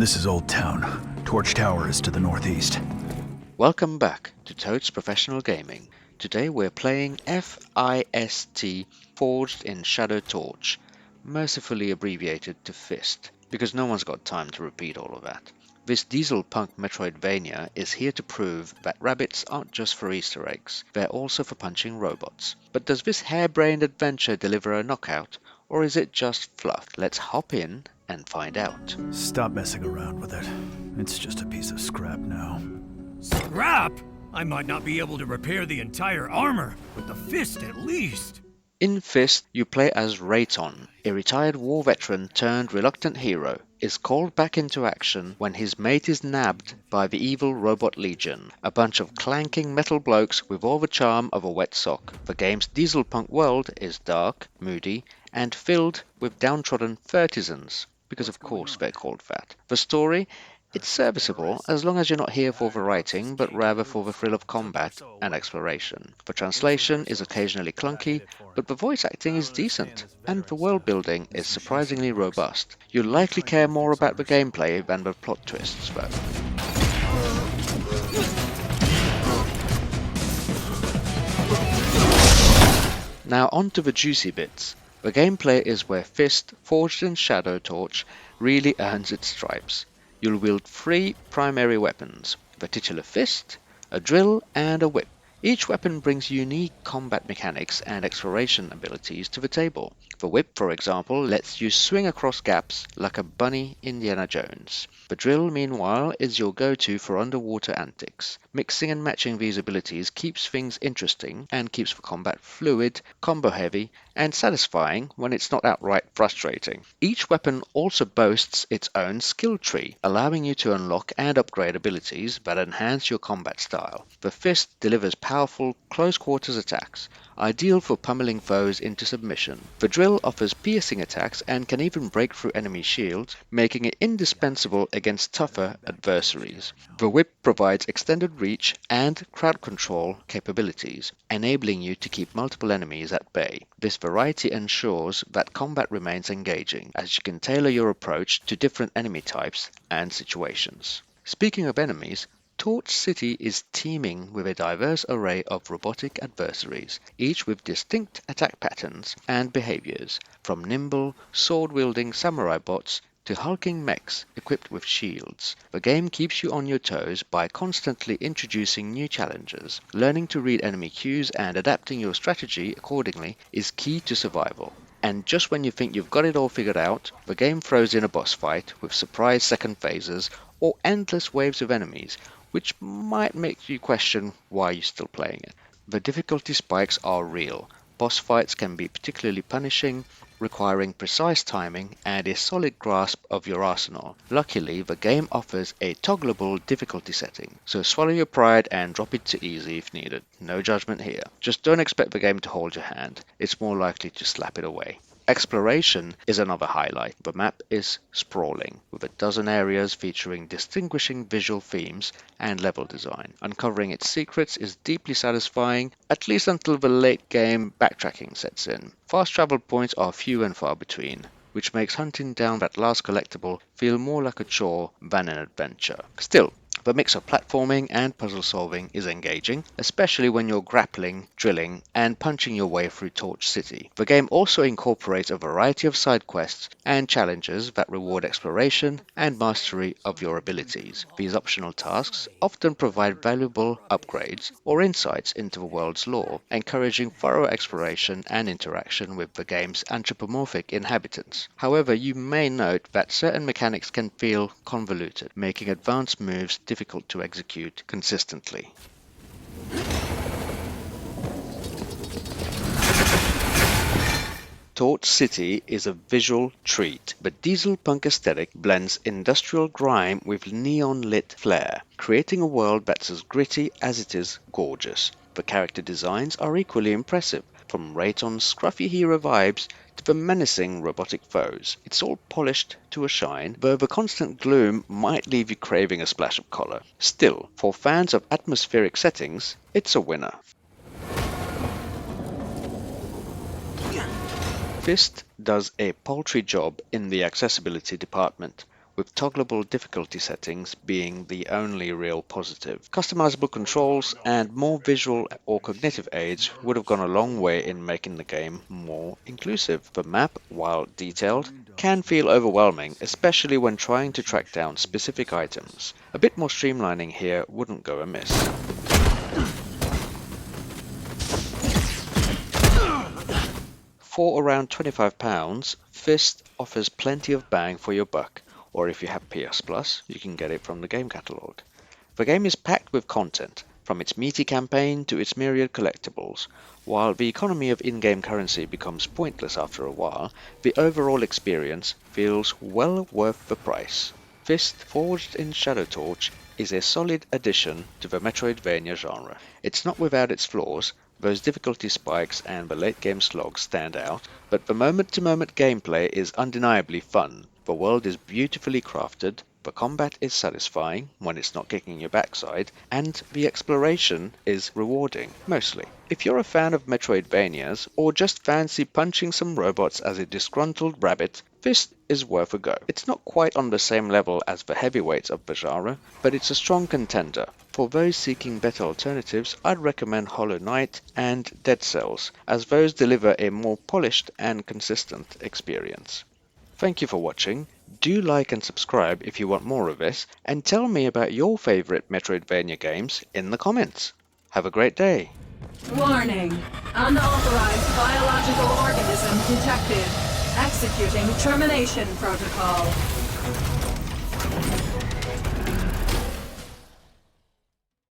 This is Old Town. Torch Tower is to the northeast. Welcome back to Totes Professional Gaming. Today we're playing F.I.S.T. Forged in Shadow Torch, mercifully abbreviated to F.I.S.T, because no one's got time to repeat all of that. This dieselpunk Metroidvania is here to prove that rabbits aren't just for Easter eggs, they're also for punching robots. But does this harebrained adventure deliver a knockout, or is it just fluff? Let's hop in and find out. Stop messing around with it. It's just a piece of scrap now. Scrap? I might not be able to repair the entire armor, but the fist at least. In F.I.S.T, you play as Rayton, a retired war veteran turned reluctant hero, is called back into action when his mate is nabbed by the evil Robot Legion, a bunch of clanking metal blokes with all the charm of a wet sock. The game's dieselpunk world is dark, moody, and filled with downtrodden thirtizens, because of course they're called that. The story? It's serviceable as long as you're not here for the writing, but rather for the thrill of combat and exploration. The translation is occasionally clunky, but the voice acting is decent, and the world building is surprisingly robust. You'll likely care more about the gameplay than the plot twists, though. Now on to the juicy bits. The gameplay is where F.I.S.T, Forged in Shadow Torch, really earns its stripes. You'll wield 3 primary weapons, the titular fist, a drill, and a whip. Each weapon brings unique combat mechanics and exploration abilities to the table. The whip, for example, lets you swing across gaps like a bunny Indiana Jones. The drill, meanwhile, is your go-to for underwater antics. Mixing and matching these abilities keeps things interesting and keeps the combat fluid, combo-heavy, and satisfying when it's not outright frustrating. Each weapon also boasts its own skill tree, allowing you to unlock and upgrade abilities that enhance your combat style. The fist delivers powerful close-quarters attacks, ideal for pummeling foes into submission. The drill offers piercing attacks and can even break through enemy shields, making it indispensable against tougher adversaries. The whip provides extended reach and crowd control capabilities, enabling you to keep multiple enemies at bay. This variety ensures that combat remains engaging, as you can tailor your approach to different enemy types and situations. Speaking of enemies, Torch City is teeming with a diverse array of robotic adversaries, each with distinct attack patterns and behaviors, from nimble, sword-wielding samurai bots to hulking mechs equipped with shields. The game keeps you on your toes by constantly introducing new challenges. Learning to read enemy cues and adapting your strategy accordingly is key to survival. And just when you think you've got it all figured out, the game throws in a boss fight with surprise second phases or endless waves of enemies, which might make you question why you're still playing it. The difficulty spikes are real. Boss fights can be particularly punishing, requiring precise timing and a solid grasp of your arsenal. Luckily, the game offers a toggleable difficulty setting, so swallow your pride and drop it to easy if needed. No judgment here. Just don't expect the game to hold your hand. It's more likely to slap it away. Exploration is another highlight. The map is sprawling, with a dozen areas featuring distinguishing visual themes and level design. Uncovering its secrets is deeply satisfying, at least until the late game backtracking sets in. Fast travel points are few and far between, which makes hunting down that last collectible feel more like a chore than an adventure. Still, the mix of platforming and puzzle solving is engaging, especially when you're grappling, drilling, and punching your way through Torch City. The game also incorporates a variety of side quests and challenges that reward exploration and mastery of your abilities. These optional tasks often provide valuable upgrades or insights into the world's lore, encouraging thorough exploration and interaction with the game's anthropomorphic inhabitants. However, you may note that certain mechanics can feel convoluted, making advanced moves difficult to execute consistently. Torch City is a visual treat. The dieselpunk aesthetic blends industrial grime with neon-lit flair, creating a world that's as gritty as it is gorgeous. The character designs are equally impressive, from Rayton's scruffy hero vibes to the menacing robotic foes. It's all polished to a shine, though the constant gloom might leave you craving a splash of color. Still, for fans of atmospheric settings, it's a winner. F.I.S.T does a paltry job in the accessibility department. with toggleable difficulty settings being the only real positive. Customizable controls and more visual or cognitive aids would have gone a long way in making the game more inclusive. The map, while detailed, can feel overwhelming, especially when trying to track down specific items. A bit more streamlining here wouldn't go amiss. For around £25, F.I.S.T offers plenty of bang for your buck, or if you have PS Plus, you can get it from the game catalogue. The game is packed with content, from its meaty campaign to its myriad collectibles. While the economy of in-game currency becomes pointless after a while, the overall experience feels well worth the price. F.I.S.T Forged in Shadow Torch is a solid addition to the Metroidvania genre. It's not without its flaws. Those difficulty spikes and the late game slogs stand out, but the moment-to-moment gameplay is undeniably fun. The world is beautifully crafted, the combat is satisfying when it's not kicking your backside, and the exploration is rewarding, mostly. If you're a fan of Metroidvanias, or just fancy punching some robots as a disgruntled rabbit, F.I.S.T is worth a go. It's not quite on the same level as the heavyweights of the genre, but it's a strong contender. For those seeking better alternatives, I'd recommend Hollow Knight and Dead Cells, as those deliver a more polished and consistent experience. Thank you for watching. Do like and subscribe if you want more of this, and tell me about your favorite Metroidvania games in the comments. Have a great day. Warning. Unauthorized biological organism detected. Executing termination protocol.